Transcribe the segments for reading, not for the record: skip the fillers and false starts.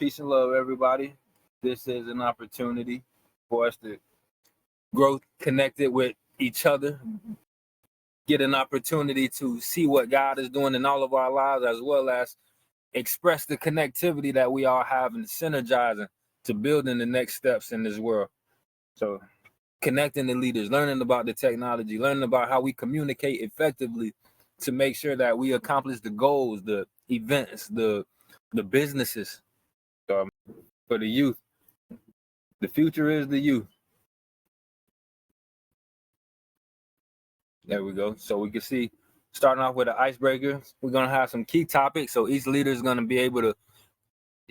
Peace and love, everybody. This is an opportunity for us to grow connected with each other, get an opportunity to see what God is doing in all of our lives, as well as express the connectivity that we all have and synergizing to building the next steps in this world. So connecting the leaders, learning about the technology, learning about how we communicate effectively to make sure that we accomplish the goals, the events, the businesses. For the youth, the future is the youth. There we go. So we can see, starting off with an icebreaker, we're going to have some key topics. So each leader is going to be able to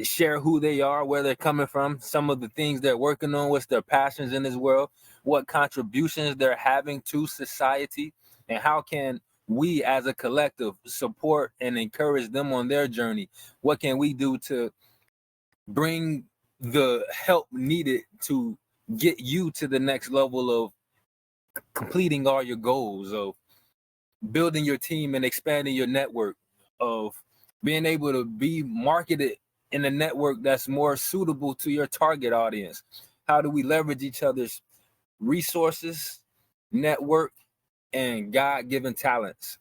share who they are, where they're coming from, some of the things they're working on, what's their passions in this world, what contributions they're having to society, and how can we as a collective support and encourage them on their journey. What can we do to bring the help needed to get you to the next level of completing all your goals, of building your team and expanding your network, of being able to be marketed in a network that's more suitable to your target audience. How do we leverage each other's resources, network, and God-given talents?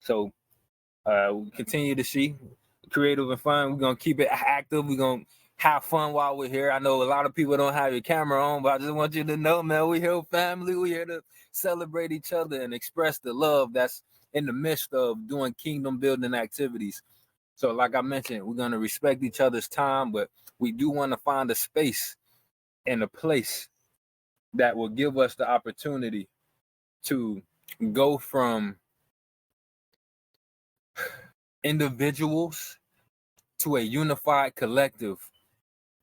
So we continue to see creative and fun. We're going to keep it active. We're going to have fun while we're here. I know a lot of people don't have your camera on, but I just want you to know, man, we're here family. We're here to celebrate each other and express the love that's in the midst of doing kingdom building activities. So like I mentioned, we're going to respect each other's time, but we do want to find a space and a place that will give us the opportunity to go from individuals to a unified collective.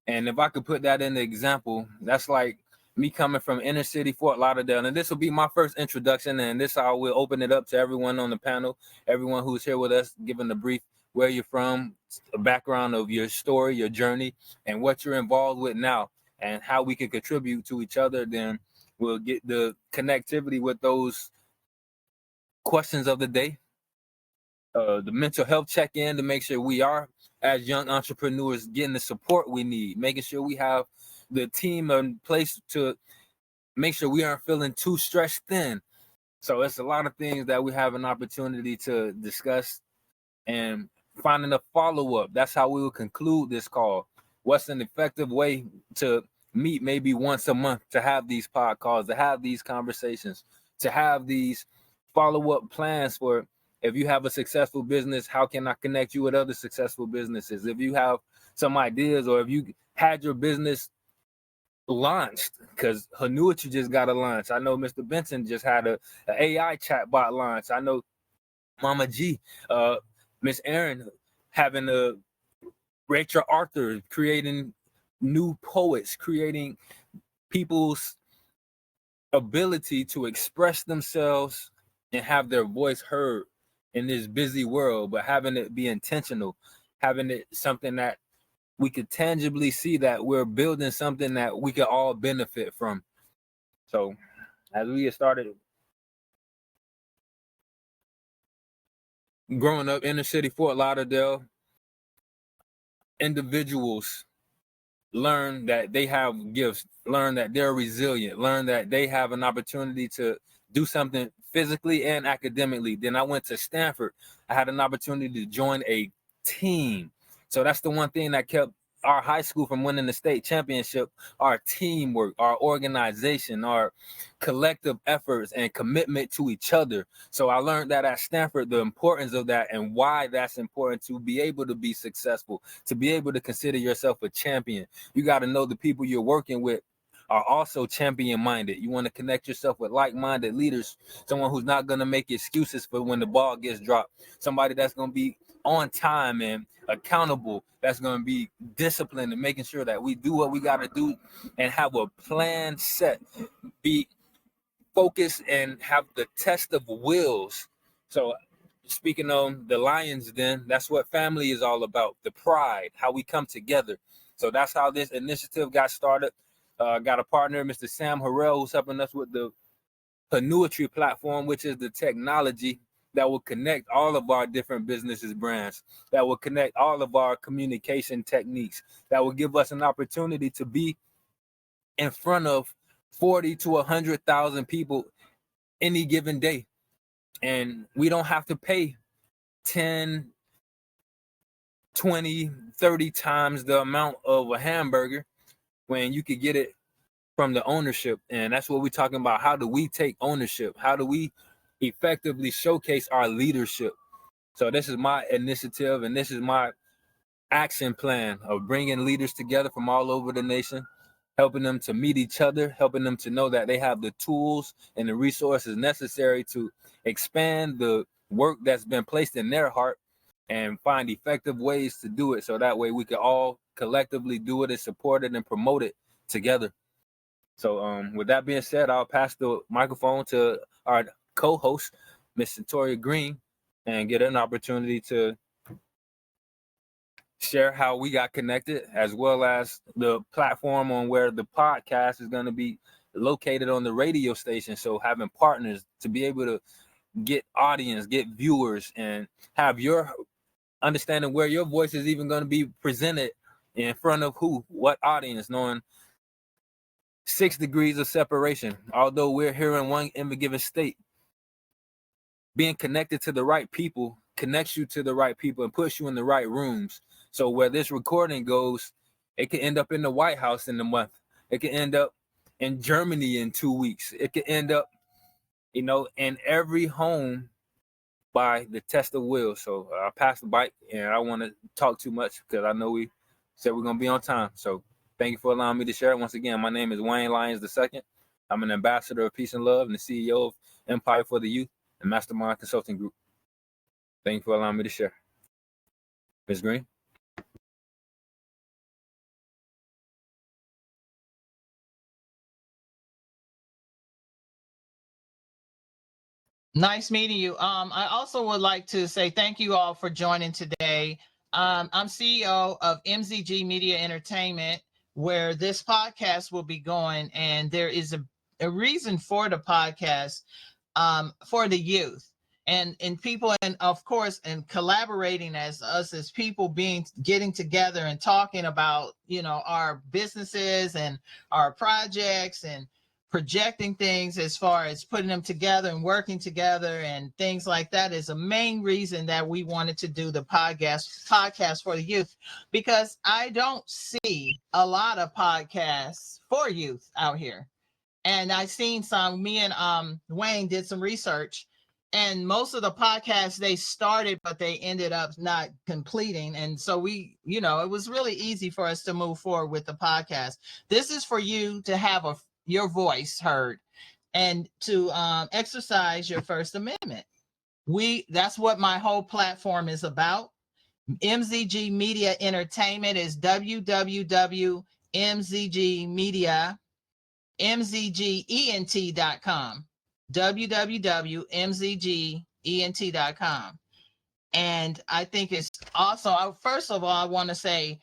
And if I could put that in the example, that's like me coming from inner city Fort Lauderdale. And this will be my first introduction, and this I will open it up to everyone on the panel, everyone who's here with us, giving a brief where you're from, a background of your story, your journey, and what you're involved with now, and how we can contribute to each other. Then we'll get the connectivity with those questions of the day, the mental health check-in to make sure we are, as young entrepreneurs, getting the support we need, making sure we have the team in place to make sure we aren't feeling too stretched thin. So it's a lot of things that we have an opportunity to discuss, and finding a follow-up. That's how we will conclude this call. What's an effective way to meet maybe once a month, to have these podcasts, to have these conversations, to have these follow-up plans for, if you have a successful business, how can I connect you with other successful businesses? If you have some ideas, or if you had your business launched, because Hanuichi just got a launch. I know Mr. Benson just had a AI chatbot launch. I know Mama G, Miss Aaron having a Rachel Arthur creating new poets, creating people's ability to express themselves and have their voice heard in this busy world, but having it be intentional, having it something that we could tangibly see that we're building something that we could all benefit from. So as we get started, growing up inner city Fort Lauderdale, individuals learn that they have gifts, learn that they're resilient, learn that they have an opportunity to do something physically and academically. Then I went to Stanford. I had an opportunity to join a team. So that's the one thing that kept our high school from winning the state championship: our teamwork, our organization, our collective efforts and commitment to each other. So I learned that at Stanford, the importance of that and why that's important to be able to be successful, to be able to consider yourself a champion. You got to know the people you're working with are also champion minded. You want to connect yourself with like-minded leaders, someone who's not going to make excuses for when the ball gets dropped, somebody that's going to be on time and accountable, that's going to be disciplined and making sure that we do what we got to do and have a plan set, be focused and have the test of wills. So speaking on the Lyons, then that's what family is all about, the pride, how we come together. So that's how this initiative got started. Got a partner, Mr. Sam Harrell, who's helping us with the Hanuichi platform, which is the technology that will connect all of our different businesses brands, that will connect all of our communication techniques, that will give us an opportunity to be in front of 40 to 100,000 people any given day. And we don't have to pay 10, 20, 30 times the amount of a hamburger when you could get it from the ownership. And that's what we're talking about. How do we take ownership? How do we effectively showcase our leadership? So this is my initiative, and this is my action plan of bringing leaders together from all over the nation, helping them to meet each other, helping them to know that they have the tools and the resources necessary to expand the work that's been placed in their heart and find effective ways to do it, so that way we can all collectively do it and support it and promote it together. So with that being said, I'll pass the microphone to our co-host, Miss Centoria Green, and get an opportunity to share how we got connected, as well as the platform on where the podcast is going to be located on the radio station. So having partners to be able to get audience, get viewers, and have your understanding where your voice is even going to be presented in front of who, what audience, knowing 6 degrees of separation. Although we're here in one given state, being connected to the right people connects you to the right people and puts you in the right rooms. So where this recording goes, it can end up in the White House in a month. It can end up in Germany in 2 weeks. It can end up, in every home by the test of will. So I passed the bike, and I don't want to talk too much because I know we said we're going to be on time. So thank you for allowing me to share. Once again, my name is Wayne Lyons II. I'm an ambassador of peace and love and the CEO of Empire for the Youth and Mastermind Consulting Group. Thank you for allowing me to share. Ms. Green? Nice meeting you. I also would like to say thank you all for joining today. I'm CEO of MZG Media Entertainment, where this podcast will be going, and there is a reason for the podcast, for the youth and people, and of course, and collaborating as us as people getting together and talking about our businesses and our projects and projecting things as far as putting them together and working together and things like that is a main reason that we wanted to do the podcast for the youth, because I don't see a lot of podcasts for youth out here. And I seen some, me and Wayne did some research, and most of the podcasts they started, but they ended up not completing. And so it was really easy for us to move forward with the podcast. This is for you to have your voice heard and to exercise your First Amendment. That's what my whole platform is about. MZG Media Entertainment is www.mzgent.com, www.mzgent.com. And I think it's also, first of all, I want to say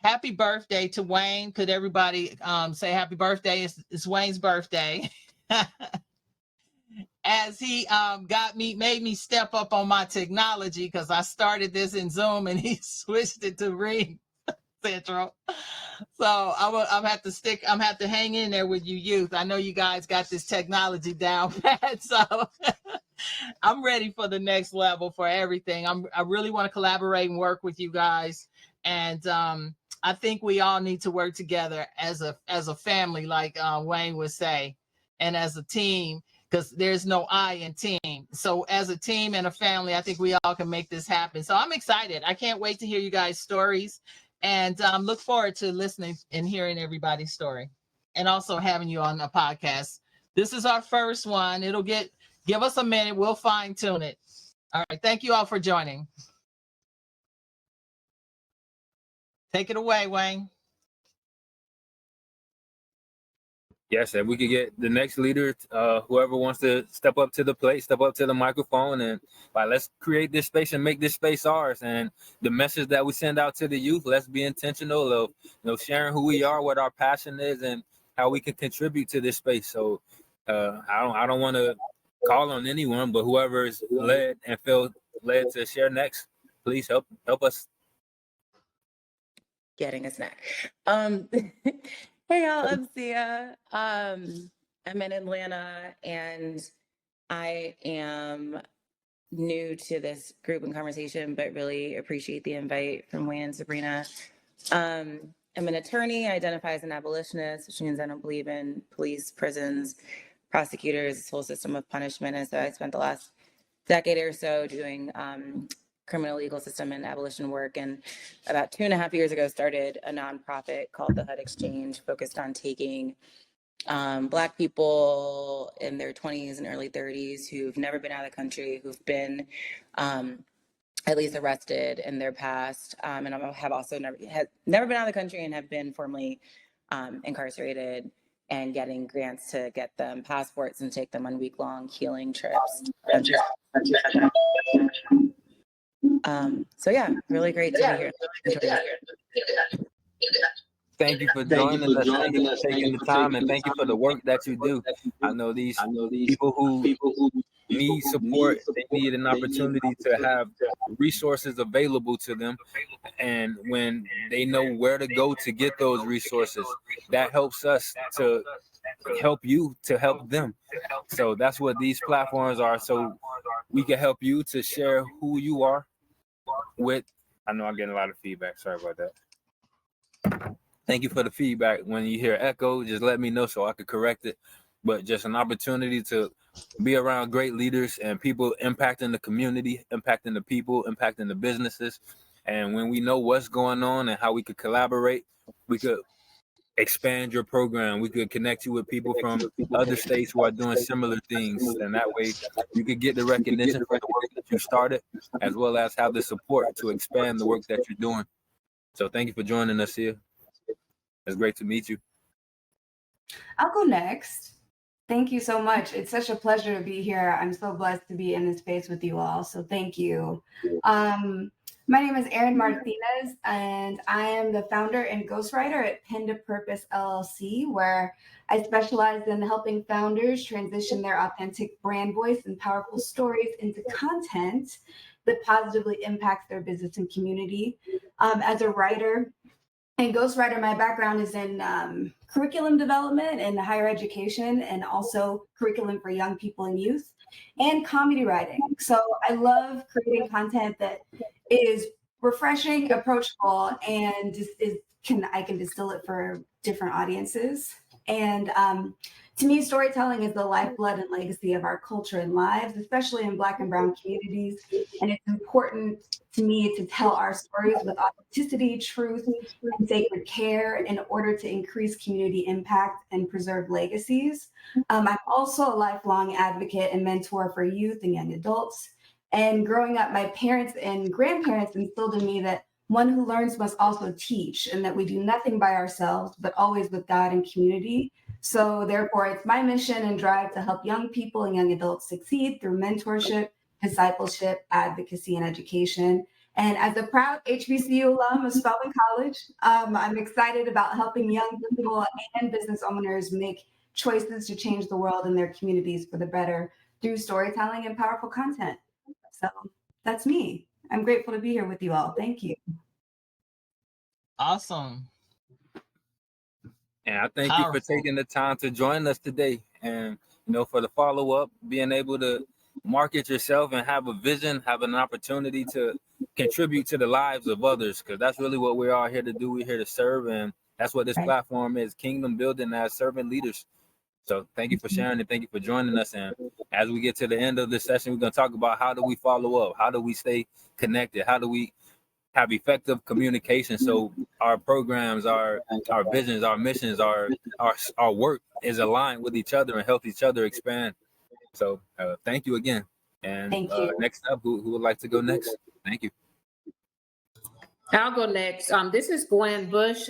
happy birthday to Wayne. Could everybody say happy birthday? It's Wayne's birthday. As he made me step up on my technology, because I started this in Zoom and he switched it to Ring Central. So I'm have to hang in there with you youth. I know you guys got this technology down pat, so I'm ready for the next level for everything. I really want to collaborate and work with you guys. And I think we all need to work together as a family, like Wayne would say, and as a team, because there's no I in team. So as a team and a family, I think we all can make this happen. So I'm excited. I can't wait to hear you guys' stories, and look forward to listening and hearing everybody's story, and also having you on the podcast. This is our first one. Give us a minute. We'll fine tune it. All right. Thank you all for joining. Take it away, Wayne. Yes, and we could get the next leader, whoever wants to step up to the plate, step up to the microphone, and let's create this space and make this space ours. And the message that we send out to the youth, let's be intentional of sharing who we are, what our passion is, and how we can contribute to this space. So I don't want to call on anyone, but whoever is led and feel led to share next, please help us. Getting a snack. Hey y'all, I'm Sia. I'm in Atlanta and I am new to this group and conversation, but really appreciate the invite from Wayne and Sabrina. I'm an attorney. I identify as an abolitionist, which means I don't believe in police, prisons, prosecutors, this whole system of punishment. And so I spent the last decade or so doing criminal legal system and abolition work. And about 2.5 years ago, started a nonprofit called the HUD Exchange, focused on taking Black people in their 20s and early 30s who've never been out of the country, who've been at least arrested in their past, and have also never been out of the country and have been formally incarcerated, and getting grants to get them passports and take them on week-long healing trips. So yeah, really great to be here. Thank you for joining us. Thank you for taking the time, and thank you for the work that you do. I know these people who need support, they need an opportunity to have resources available to them. And when they know where to go to get those resources, that helps us to help you to help them. So that's what these platforms are. So we can help you to share who you are with. I know I'm getting a lot of feedback. Sorry about that. Thank you for the feedback. When you hear echo, just let me know so I could correct it. But just an opportunity to be around great leaders and people impacting the community, impacting the people, impacting the businesses. And when we know what's going on and how we could collaborate, we could expand your program. We could connect you with people from other states who are doing similar things. And that way you could get the recognition for the work that you started, as well as have the support to expand the work that you're doing. So thank you for joining us here. It's great to meet you. I'll go next. Thank you so much. It's such a pleasure to be here. I'm so blessed to be in this space with you all. So thank you. My name is Erin Martinez, and I am the founder and ghostwriter at Pen to Purpose LLC, where I specialize in helping founders transition their authentic brand voice and powerful stories into content that positively impacts their business and community. As a writer and ghostwriter, my background is in curriculum development and higher education, and also curriculum for young people and youth, and comedy writing. So I love creating content that is refreshing, approachable, and I can distill it for different audiences. And to me, storytelling is the lifeblood and legacy of our culture and lives, especially in Black and Brown communities. And it's important to me to tell our stories with authenticity, truth, and sacred care in order to increase community impact and preserve legacies. I'm also a lifelong advocate and mentor for youth and young adults. And growing up, my parents and grandparents instilled in me that one who learns must also teach, and that we do nothing by ourselves, but always with God and community. So therefore, it's my mission and drive to help young people and young adults succeed through mentorship, discipleship, advocacy, and education. And as a proud HBCU alum of Spelman College, I'm excited about helping young people and business owners make choices to change the world and their communities for the better through storytelling and powerful content. So that's me. I'm grateful to be here with you all. Thank you. Awesome. And I thank you for taking the time to join us today. And, for the follow-up, being able to market yourself and have a vision, have an opportunity to contribute to the lives of others, because that's really what we're all here to do. We're here to serve, and that's what this platform is, kingdom building as servant leaders. So thank you for sharing and thank you for joining us. And as we get to the end of this session, we're going to talk about how do we follow up? How do we stay connected? How do we have effective communication so our programs, our visions, our missions, our work is aligned with each other and help each other expand. So thank you again. And next up, who would like to go next? Thank you. I'll go next. This is Gwen Bush.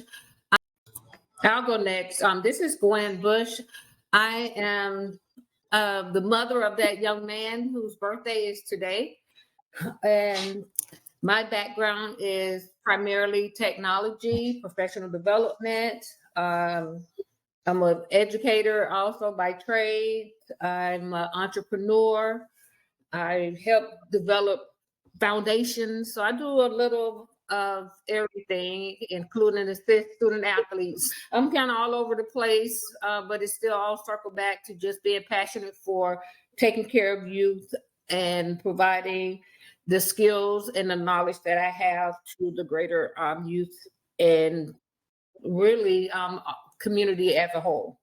I'll go next. This is Gwen Bush. I am the mother of that young man whose birthday is today. And my background is primarily technology, professional development, I'm an educator also by trade. I'm an entrepreneur. I help develop foundations. So I do a little of everything, including assist student athletes. I'm kind of all over the place, but it's still all circled back to just being passionate for taking care of youth and providing the skills and the knowledge that I have to the greater youth and really community as a whole.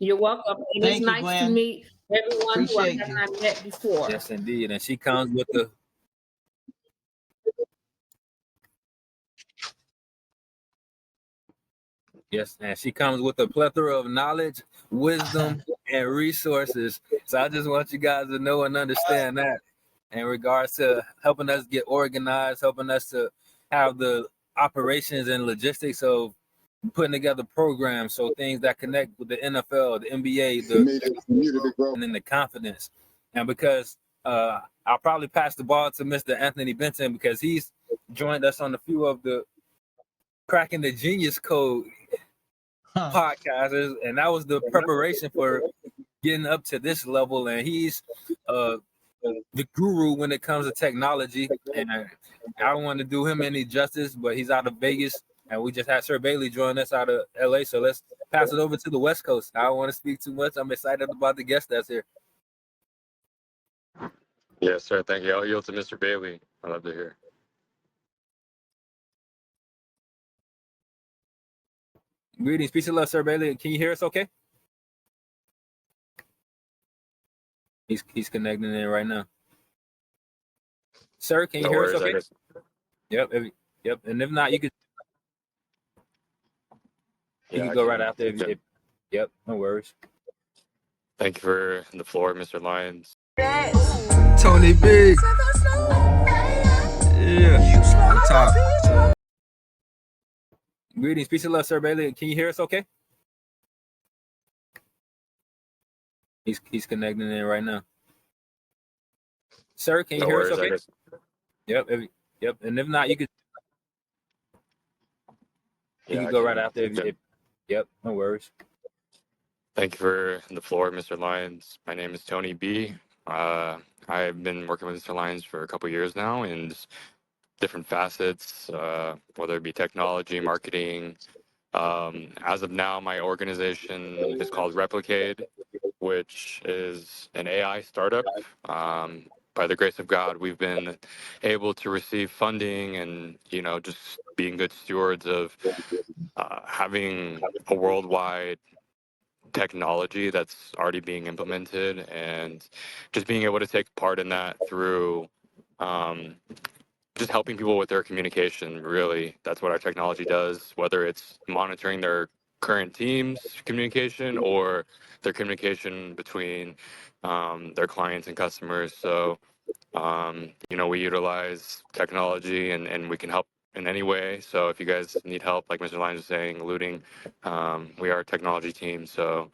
You're welcome. And Thank it's you, nice to Gwen. meet everyone who I Appreciate have you. not met before. Yes, indeed. And she comes with the a plethora of knowledge, wisdom, and resources. So I just want you guys to know and understand that in regards to helping us get organized, helping us to have the operations and logistics of putting together programs, so things that connect with the NFL, the NBA, and then the confidence. And because I'll probably pass the ball to Mr. Anthony Benson because he's joined us on a few of the Cracking the Genius Code podcasters, and that was the preparation for getting up to this level. And he's the guru when it comes to technology. And I don't want to do him any justice, but he's out of Vegas, and we just had Sir Bailey join us out of LA. So let's pass it over to the West Coast. I don't want to speak too much. I'm excited about the guest that's here. Yes, sir. Thank you. I'll yield to Mr. Bailey. I'd love to hear. Greetings, peace and love, Sir Bailey. Can you hear us okay? He's connecting in right now. Sir, can you hear us okay? Yep. Yep. And if not, you could go right after. Yep, no worries. Thank you for the floor, Mr. Lyons. Tony B. Yeah, on top. Greetings, peace and love, Sir Bailey. Can you hear us okay? He's connecting in right now. Sir, can you hear us okay? Yep. Yep. And if not, you could go right after. Yep, no worries. Thank you for the floor, Mr. Lyons. My name is Tony B. I've been working with Mr. Lyons for a couple of years now in different facets, whether it be technology, marketing. As of now, my organization is called Replicate, which is an AI startup. By the grace of God, we've been able to receive funding and, just being good stewards of having a worldwide technology that's already being implemented and just being able to take part in that through just helping people with their communication. Really, that's what our technology does, whether it's monitoring their current team's communication or their communication between their clients and customers. So we utilize technology and we can help in any way. So if you guys need help, like Mr. Lyons was saying, alluding, we are a technology team. So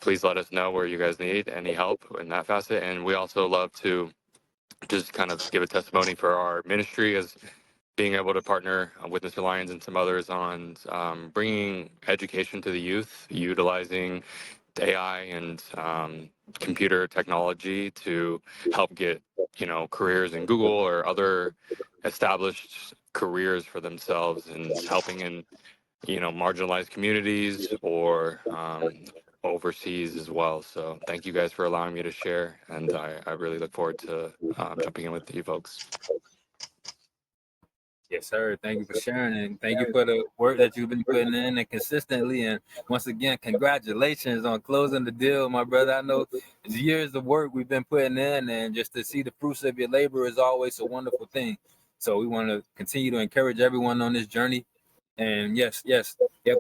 please let us know where you guys need any help in that facet. And we also love to just kind of give a testimony for our ministry as being able to partner with Mr. Lyons and some others on bringing education to the youth, utilizing AI and computer technology to help get careers in Google or other established careers for themselves, and helping in marginalized communities or overseas as well. So thank you guys for allowing me to share, and I really look forward to jumping in with you folks. Yes, sir. Thank you for sharing, and thank you for the work that you've been putting in and consistently. And once again, congratulations on closing the deal, my brother. I know it's years of work we've been putting in, and just to see the fruits of your labor is always a wonderful thing. So we want to continue to encourage everyone on this journey. And yes.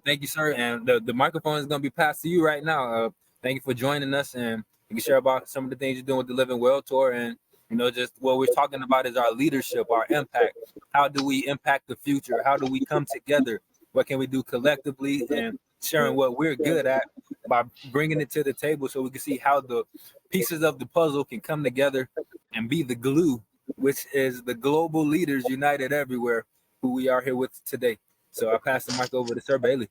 Thank you, sir. And the microphone is going to be passed to you right now. Thank you for joining us, and you can share about some of the things you're doing with the Living Well Tour. And just what we're talking about is our leadership, our impact. How do we impact the future? How do we come together? What can we do collectively, and sharing what we're good at by bringing it to the table so we can see how the pieces of the puzzle can come together and be the glue which is the global leaders united everywhere, who we are here with today. So I pass the mic over to Sir Bailey.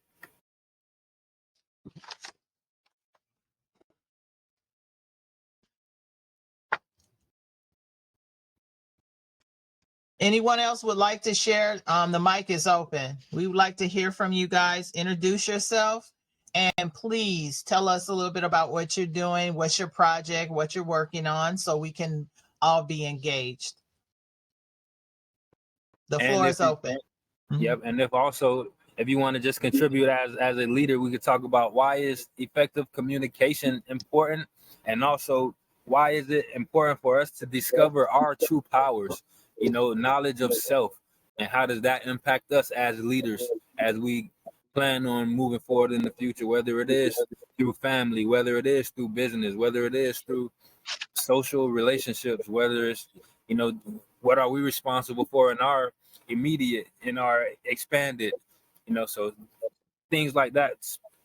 Anyone else would like to share? The mic is open. We would like to hear from you guys. Introduce yourself and please tell us a little bit about what you're doing, what's your project, what you're working on, so we can all be engaged. The floor is open. Yep, and if you want to just contribute as a leader, we could talk about why is effective communication important, and also why is it important for us to discover our true powers, knowledge of self, and how does that impact us as leaders as we plan on moving forward in the future, whether it is through family, whether it is through business, whether it is through social relationships, whether it's, what are we responsible for in our immediate, in our expanded, so things like that,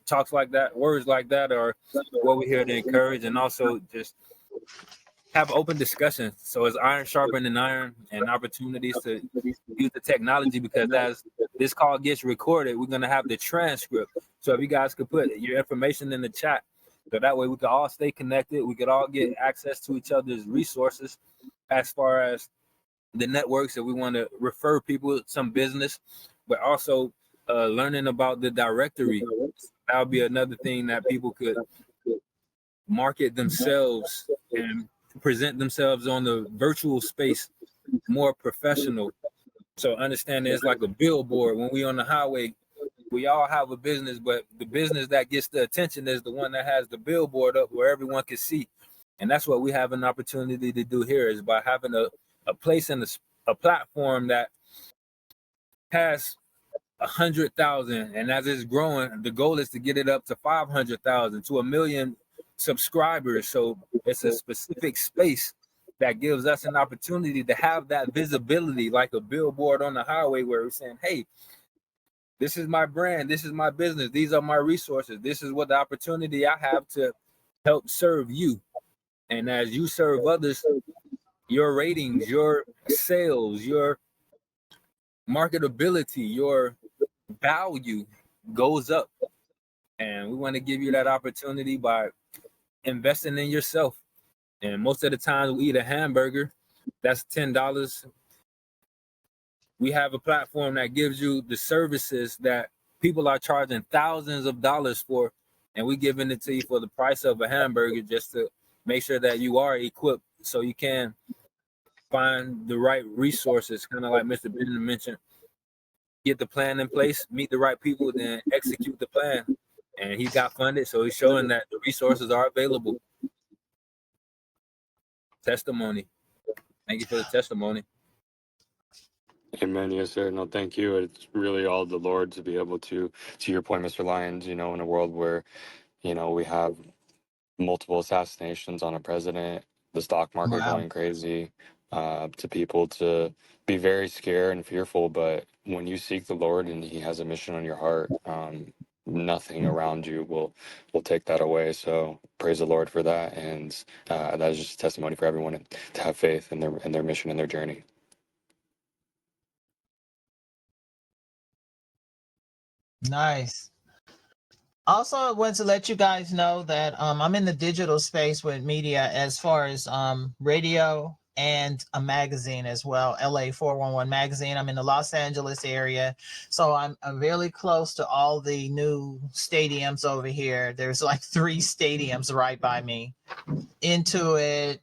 talks like that, words like that are what we're here to encourage, and also just have open discussions. So it's iron sharpening iron, and opportunities to use the technology, because as this call gets recorded, we're going to have the transcript. So if you guys could put your information in the chat, so that way we could all stay connected. We could all get access to each other's resources as far as the networks that we want to refer people some business, but also learning about the directory. That would be another thing that people could market themselves and present themselves on the virtual space more professional. So understanding it's like a billboard. When we on the highway, we all have a business, but the business that gets the attention is the one that has the billboard up where everyone can see. And that's what we have an opportunity to do here, is by having a place in a platform that has 100,000, and as it's growing, the goal is to get it up to 500,000 to 1 million subscribers. So it's a specific space that gives us an opportunity to have that visibility, like a billboard on the highway, where we're saying, hey, this is my brand, this is my business, these are my resources, this is what the opportunity I have to help serve you. And as you serve others, your ratings, your sales, your marketability, your value goes up. And we want to give you that opportunity by investing in yourself. And most of the time we eat a hamburger, that's $10. We have a platform that gives you the services that people are charging thousands of dollars for, and we're giving it to you for the price of a hamburger, just to make sure that you are equipped so you can find the right resources, kind of like Mr. Benjamin mentioned. Get the plan in place, meet the right people, then execute the plan. And he got funded, so he's showing that the resources are available. Testimony. Thank you for the testimony. Amen. Yes, sir. No, thank you. It's really all the Lord to be able to your point, Mr. Lyons, in a world where, we have multiple assassinations on a president, the stock market going crazy, to people to be very scared and fearful. But when you seek the Lord and he has a mission on your heart, nothing around you will take that away. So praise the Lord for that. And that is just a testimony for everyone to have faith in their mission and their journey. Nice. Also, I want to let you guys know that I'm in the digital space with media, as far as radio and a magazine as well, LA 411 magazine. I'm in the Los Angeles area, so I'm really close to all the new stadiums over here. There's like 3 stadiums right by me: Intuit,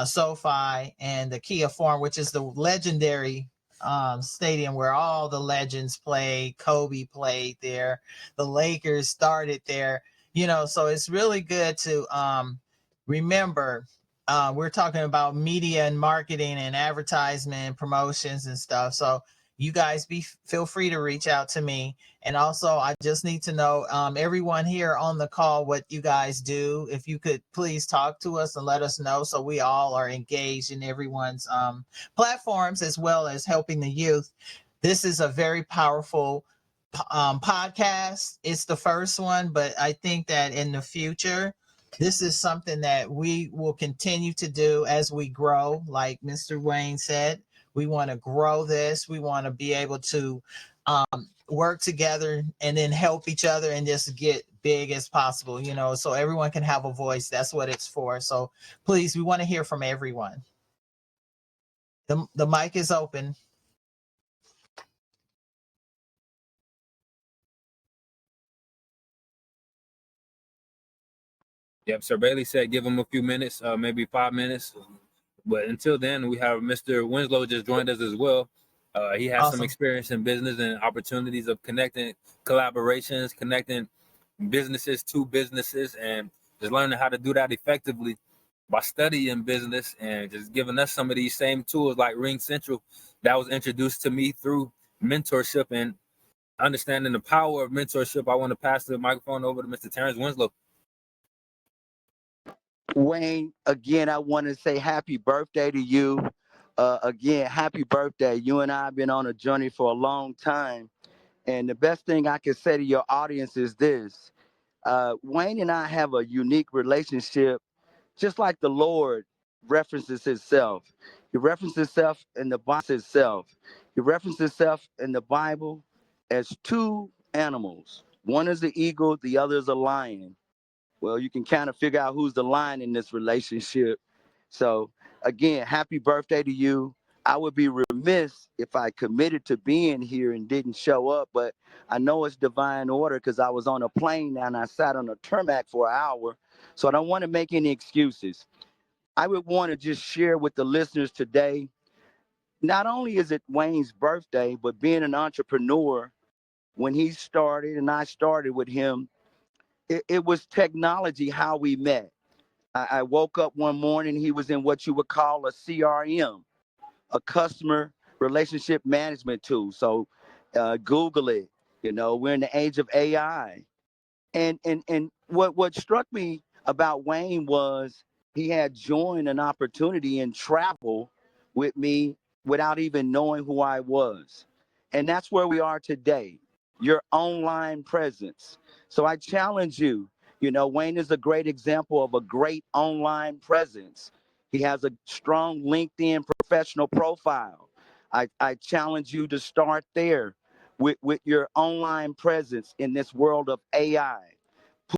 SoFi, and the Kia Forum, which is the legendary stadium where all the legends played. Kobe played there. The Lakers started there. So it's really good to remember. We're talking about media and marketing and advertisement and promotions and stuff. So you guys feel free to reach out to me. And also, I just need to know, everyone here on the call, what you guys do. If you could please talk to us and let us know, so we all are engaged in everyone's platforms, as well as helping the youth. This is a very powerful podcast. It's the first one, but I think that in the future, This is something that we will continue to do as we grow. Like Mr. Wayne said, we want to grow this. We want to be able to work together and then help each other and just get big as possible, so everyone can have a voice. That's what it's for. So please, we want to hear from everyone. The mic is open. Yep, Sir Bailey said give him a few minutes, maybe 5 minutes. But until then, we have Mr. Winslow just joined us as well. He has some Awesome. experience in business and opportunities of connecting collaborations, connecting businesses to businesses, and just learning how to do that effectively by studying business and just giving us some of these same tools like Ring Central that was introduced to me through mentorship and understanding the power of mentorship. I want to pass the microphone over to Mr. Terrence Winslow. Wayne, again, I want to say happy birthday to you. Again, happy birthday. You and I have been on a journey for a long time. And the best thing I can say to your audience is this. Wayne and I have a unique relationship, just like the Lord references himself. He references himself in the Bible itself. He references himself in the Bible as two animals. One is the eagle, the other is a lion. Well, you can kind of figure out who's the lion in this relationship. So, again, happy birthday to you. I would be remiss if I committed to being here and didn't show up, but I know it's divine order because I was on a plane and I sat on a tarmac for an hour. So I don't want to make any excuses. I would want to just share with the listeners today, not only is it Wayne's birthday, but being an entrepreneur, when he started and I started with him, it was technology how we met. I woke up one morning, he was in what you would call a CRM, a customer relationship management tool. So Google it. We're in the age of AI. And what struck me about Wayne was he had joined an opportunity in travel with me without even knowing who I was. And that's where we are today, your online presence. So I challenge you, Wayne is a great example of a great online presence. He has a strong LinkedIn professional profile. I challenge you to start there with your online presence in this world of AI.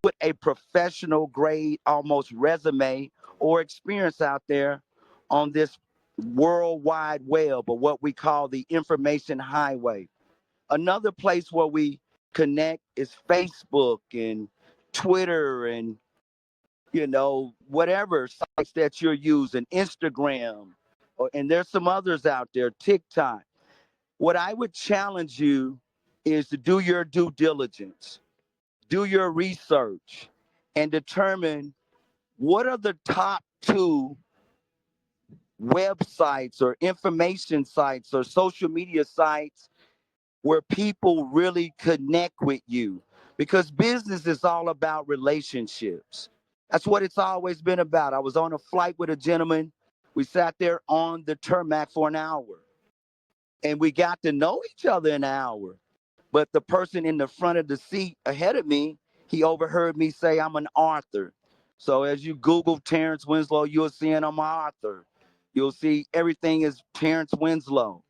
Put a professional grade, almost resume or experience out there on this worldwide web, or what we call the information highway. Another place where we connect is Facebook and Twitter and, whatever sites that you're using, Instagram, and there's some others out there, TikTok. What I would challenge you is to do your due diligence, do your research, and determine what are the top two websites or information sites or social media sites where people really connect with you. Because business is all about relationships. That's what it's always been about. I was on a flight with a gentleman. We sat there on the tarmac for an hour and we got to know each other in an hour. But the person in the front of the seat ahead of me, he overheard me say I'm an author. So as you Google Terrence Winslow, you'll see I'm an author. You'll see everything is Terrence Winslow.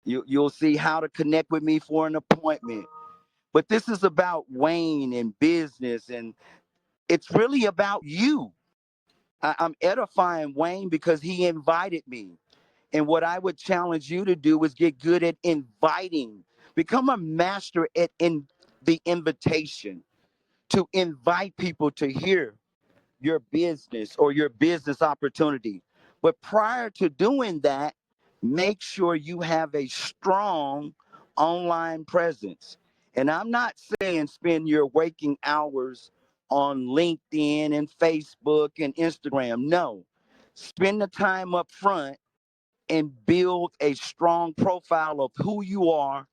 You'll see how to connect with me for an appointment. But this is about Wayne and business, and it's really about you. I'm edifying Wayne because he invited me. And what I would challenge you to do is get good at inviting. Become a master at the invitation, to invite people to hear your business or your business opportunity. But prior to doing that, make sure you have a strong online presence. And I'm not saying spend your waking hours on LinkedIn and Facebook and Instagram. No, spend the time up front and build a strong profile of who you are,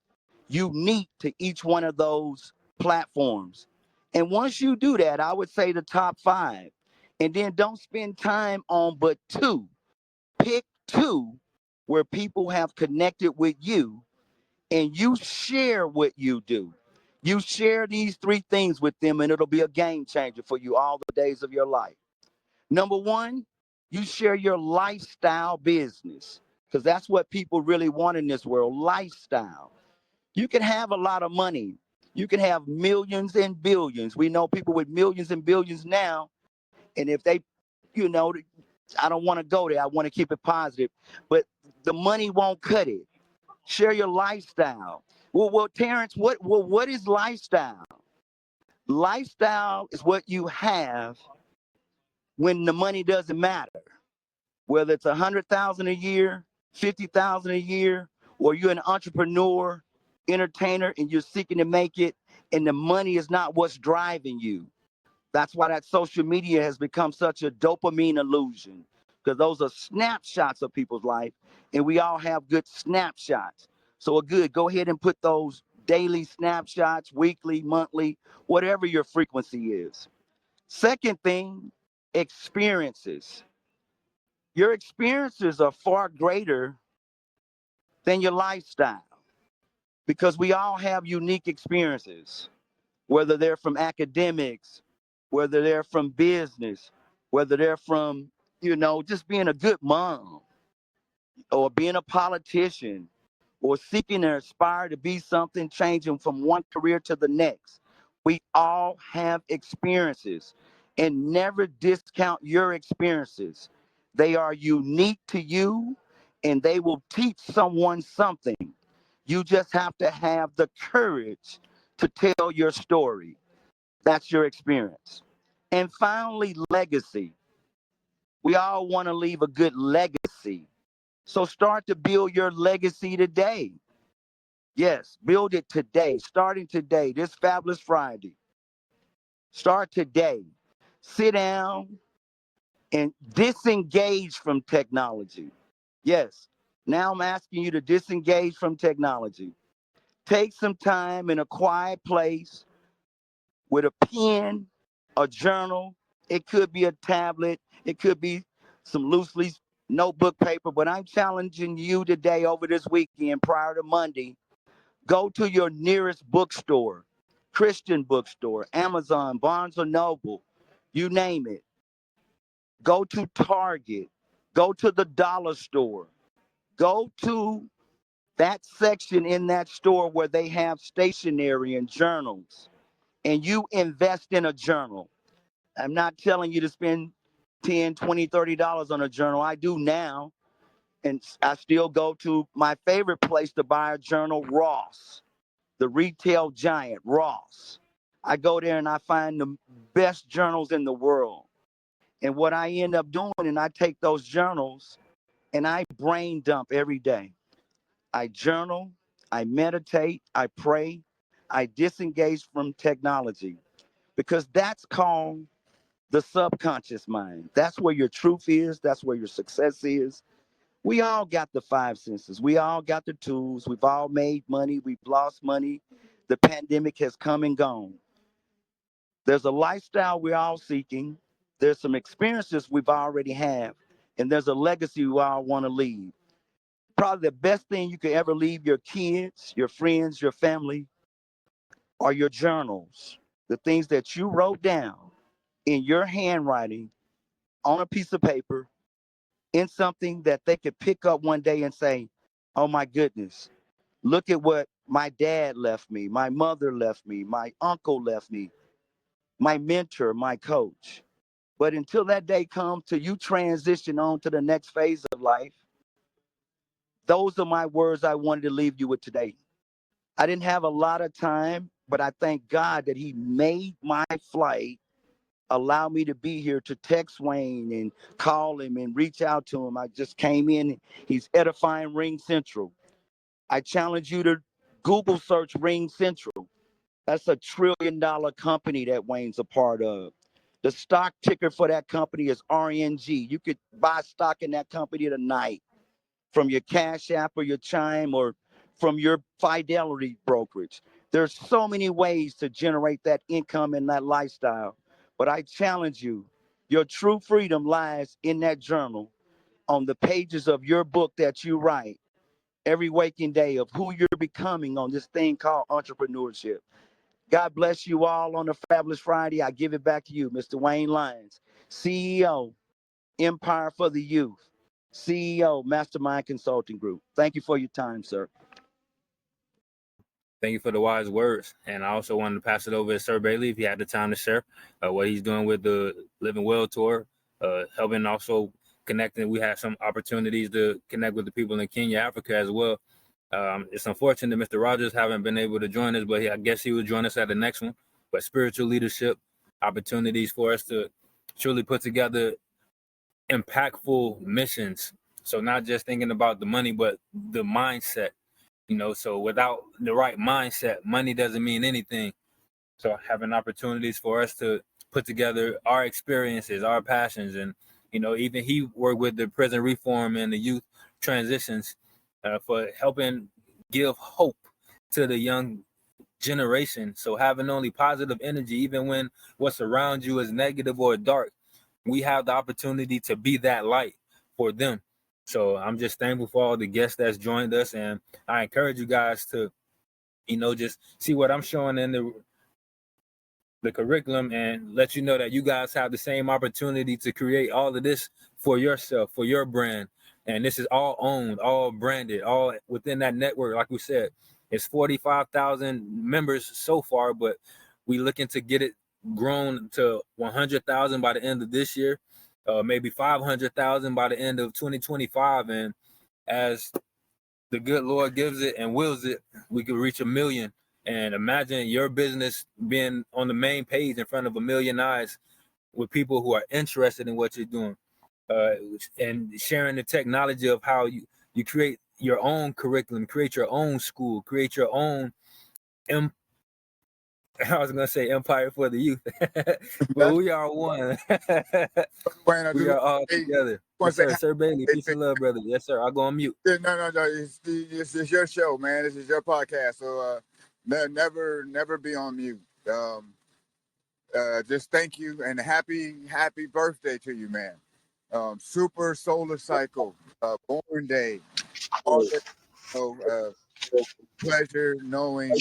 unique to each one of those platforms. And once you do that, I would say the top five. And then don't spend time on but two. Pick two where people have connected with you and you share what you do. You share these 3 things with them, and it'll be a game changer for you all the days of your life. Number one, you share your lifestyle business, because that's what people really want in this world, lifestyle. You can have a lot of money. You can have millions and billions. We know people with millions and billions now, and if they, you know, I don't want to go there. I want to keep it positive, but the money won't cut it. Share your lifestyle. Well, Terrence, what is lifestyle? Lifestyle is what you have when the money doesn't matter. Whether it's 100,000 a year, 50,000 a year, or you're an entrepreneur, entertainer, and you're seeking to make it, and the money is not what's driving you. That's why that social media has become such a dopamine illusion, because those are snapshots of people's life, and we all have good snapshots. So good, go ahead and put those daily snapshots, weekly, monthly, whatever your frequency is. Second thing, experiences. Your experiences are far greater than your lifestyle, because we all have unique experiences, whether they're from academics, whether they're from business, whether they're from, just being a good mom or being a politician or seeking to aspire to be something, changing from one career to the next. We all have experiences, and never discount your experiences. They are unique to you, and they will teach someone something. You just have to have the courage to tell your story. That's your experience. And finally, legacy. We all want to leave a good legacy. So start to build your legacy today. Yes, build it today, starting today, this fabulous Friday. Start today. Sit down and disengage from technology. Yes, now I'm asking you to disengage from technology. Take some time in a quiet place with a pen, a journal. It could be a tablet. It could be some loose leaf notebook paper. But I'm challenging you today, over this weekend prior to Monday, go to your nearest bookstore, Christian bookstore, Amazon, Barnes or Noble, you name it. Go to Target. Go to the dollar store. Go to that section in that store where they have stationery and journals, and you invest in a journal. I'm not telling you to spend 10, 20, $30 on a journal. I do now. And I still go to my favorite place to buy a journal, Ross, the retail giant, Ross. I go there and I find the best journals in the world. And what I end up doing, and I take those journals and I brain dump every day. I journal, I meditate, I pray, I disengage from technology, because that's called the subconscious mind. That's where your truth is. That's where your success is. We all got the 5 senses. We all got the tools. We've all made money. We've lost money. The pandemic has come and gone. There's a lifestyle we're all seeking. There's some experiences we've already had. And there's a legacy we all want to leave. Probably the best thing you could ever leave your kids, your friends, your family, are your journals. The things that you wrote down in your handwriting on a piece of paper, in something that they could pick up one day and say, oh my goodness, look at what my dad left me, my mother left me, my uncle left me, my mentor, my coach. But until that day comes, till you transition on to the next phase of life, those are my words I wanted to leave you with today. I didn't have a lot of time, but I thank God that He made my flight allow me to be here to text Wayne and call him and reach out to him. I just came in. He's edifying Ring Central. I challenge you to Google search Ring Central. That's a $1 trillion company that Wayne's a part of. The stock ticker for that company is RNG. You could buy stock in that company tonight from your Cash App or your Chime or from your Fidelity brokerage. There's so many ways to generate that income and that lifestyle. But I challenge you, your true freedom lies in that journal, on the pages of your book that you write every waking day, of who you're becoming on this thing called entrepreneurship. God bless you all on the Fabulous Friday. I give it back to you, Mr. Wayne Lyons, CEO, Empire for the Youth, CEO, Mastermind Consulting Group. Thank you for your time, sir. Thank you for the wise words. And I also wanted to pass it over to Sir Bailey if he had the time to share what he's doing with the Living Well Tour, helping also connecting. We had some opportunities to connect with the people in Kenya, Africa as well. It's unfortunate Mr. Rogers haven't been able to join us, but I guess he will join us at the next one. But spiritual leadership, opportunities for us to truly put together impactful missions. So not just thinking about the money, but the mindset. So without the right mindset, money doesn't mean anything. So having opportunities for us to put together our experiences, our passions, and even he worked with the prison reform and the youth transitions for helping give hope to the young generation. So having only positive energy, even when what's around you is negative or dark, we have the opportunity to be that light for them. So I'm just thankful for all the guests that's joined us, and I encourage you guys to, just see what I'm showing in the curriculum and let you know that you guys have the same opportunity to create all of this for yourself, for your brand. And this is all owned, all branded, all within that network. Like we said, it's 45,000 members so far, but we looking to get it grown to 100,000 by the end of this year, maybe 500,000 by the end of 2025. And as the good Lord gives it and wills it, we could reach 1 million. And imagine your business being on the main page in front of 1 million eyes with people who are interested in what you're doing, and sharing the technology of how you create your own curriculum, create your own school, create your own I was gonna say empire for the youth, but we are one. We are all together. Yes, sir. Sir Bailey, peace and love, brother. Yes, sir. I'll go on mute. No. It's your show, man. This is your podcast. So never be on mute. Just thank you and happy birthday to you, man. Super solar cycle, born day. Already, pleasure knowing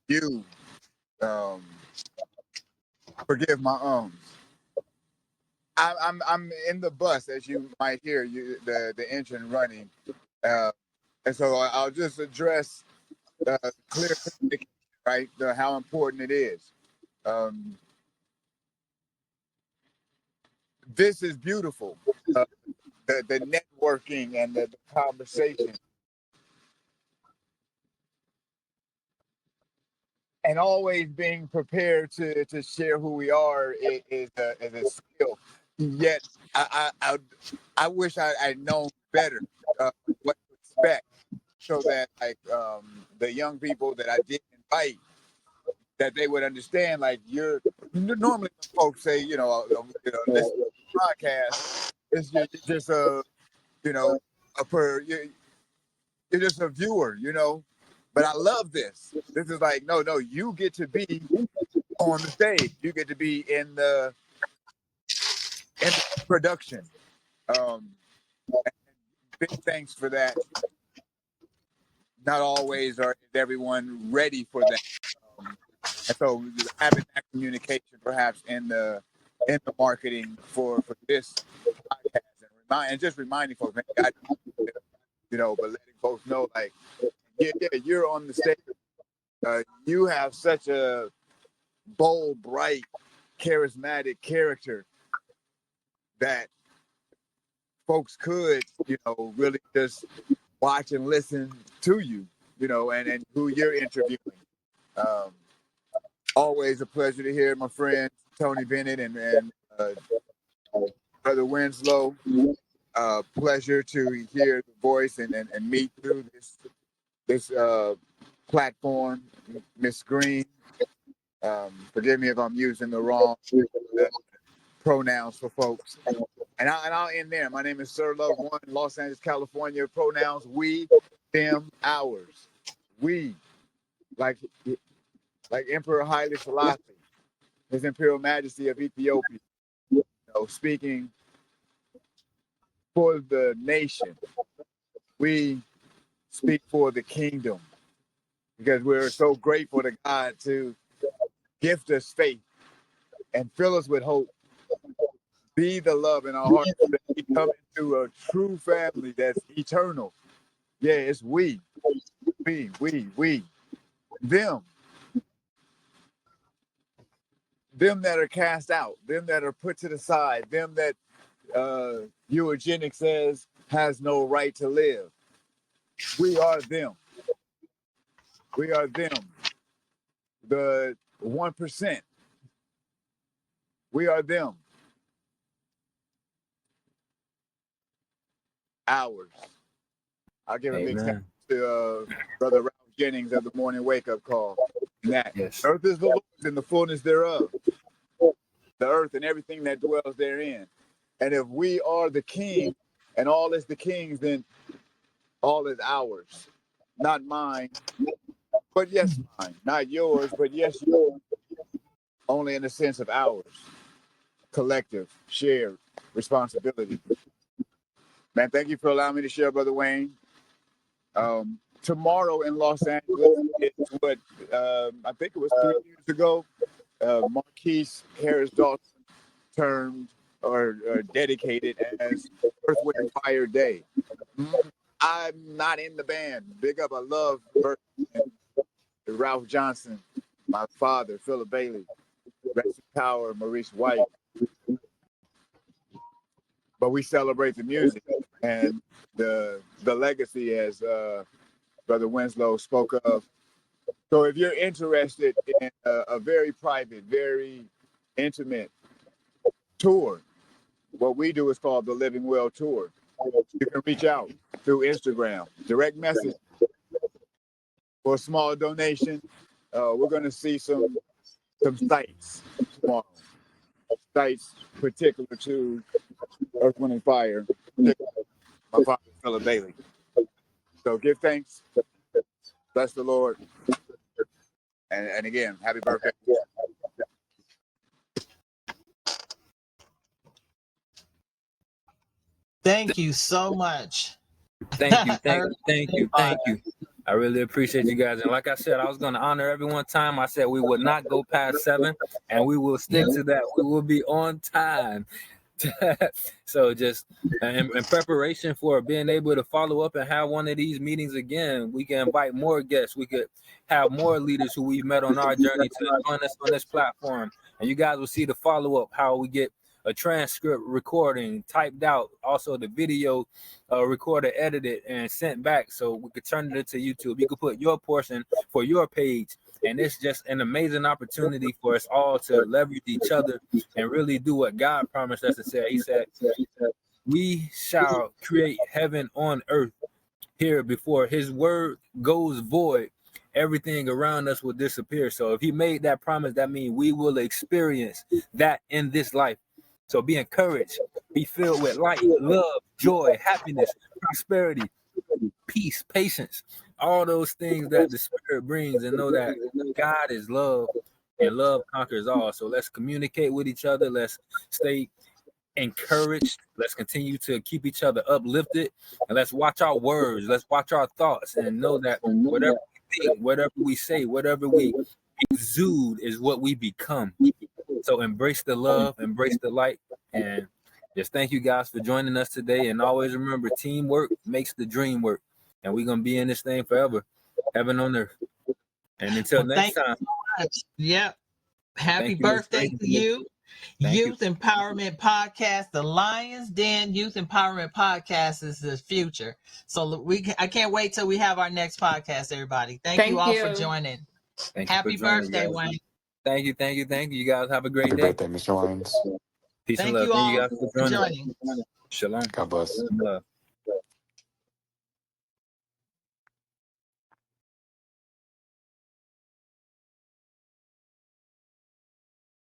you. Forgive my ums. I'm in the bus, as you might hear the engine running, and so I'll just address clear communication, right? How important it is. This is beautiful. The networking and the conversation, and always being prepared to share who we are is a skill. Yet I wish I'd known better what to expect, so that the young people that I did invite, that they would understand. Like, you're normally when folks say, listen to the podcast, it's just you're just a viewer, But I love this. This is like, no, you get to be on the stage. You get to be in the production. Big thanks for that. Not always is everyone ready for that. And so having that communication perhaps in the marketing for this podcast, and just reminding folks, man, but letting folks know, like, yeah, you're on the stage. You have such a bold, bright, charismatic character that folks could, really just watch and listen to you, and who you're interviewing. Always a pleasure to hear my friend Tony Bennett and Brother Winslow. Pleasure to hear the voice and meet through this platform. Miss Green, forgive me if I'm using the wrong pronouns for folks. And I'll end there. My name is Sir Love One, Los Angeles, California. Pronouns: we, them, ours. We, like Emperor Haile Selassie, His Imperial Majesty of Ethiopia, speaking for the nation. We speak for the kingdom, because we're so grateful to God to gift us faith, and fill us with hope. Be the love in our hearts so that we come into a true family that's eternal. Yeah, it's we. Them. Them that are cast out, them that are put to the side, them that eugenics says has no right to live. We are them. We are them. The 1%. We are them. Ours. I'll give a big thank you to Brother Ralph Jennings of the Morning Wake Up Call. And that earth is the Lord's and the fullness thereof. The earth and everything that dwells therein. And if we are the king and all is the king's, then all is ours. Not mine, but yes, mine. Not yours, but yes, yours. Only in the sense of ours. Collective, shared responsibility. Man, thank you for allowing me to share, Brother Wayne. Tomorrow in Los Angeles is what I think it was 3 years ago. Marquise Harris Dawson termed or dedicated as Earth, Wind, Fire Day. I'm not in the band. Big up, I love Ralph Johnson, my father, Philip Bailey, Rest in Power, Maurice White. But we celebrate the music and the legacy, as Brother Winslow spoke of. So if you're interested in a very private, very intimate tour, what we do is called the Living Well Tour. You can reach out through Instagram, direct message for a small donation. We're going to see some sites tomorrow, sites particular to Earth, Wind, and Fire, my father, Philip Bailey. So give thanks, bless the Lord, and again, happy birthday. Thank you so much. Thank you. I really appreciate you guys. And like I said, I was going to honor everyone time. I said we would not go past 7, and we will stick to that. We will be on time. So just in preparation for being able to follow up and have one of these meetings again, we can invite more guests. We could have more leaders who we've met on our journey to join us on this platform. And you guys will see the follow-up, how we get a transcript recording typed out, also the video recorded, edited, and sent back so we could turn it into YouTube. You could put your portion for your page, and it's just an amazing opportunity for us all to leverage each other and really do what God promised us to say. He said, we shall create heaven on earth here before his word goes void. Everything around us will disappear. So if he made that promise, that means we will experience that in this life. So be encouraged, be filled with light, love, joy, happiness, prosperity, peace, patience, all those things that the Spirit brings, and know that God is love and love conquers all. So let's communicate with each other. Let's stay encouraged. Let's continue to keep each other uplifted, and let's watch our words. Let's watch our thoughts and know that whatever we think, whatever we say, whatever we exude is what we become. So embrace the love, embrace the light, and just thank you guys for joining us today. And always remember, teamwork makes the dream work. And we're going to be in this thing forever, heaven on earth. And until next time. So much. Yep. Happy birthday to you. Youth Empowerment Podcast. The Lyons Den Youth Empowerment Podcast is the future. So I can't wait till we have our next podcast, everybody. Thank you all for joining. Happy birthday, Wayne. Thank you. You guys have a great day. Happy birthday, Mr. Lyons. Peace and Thank love. you all Thank you guys for joining. joining. Shalom. God bless. Love.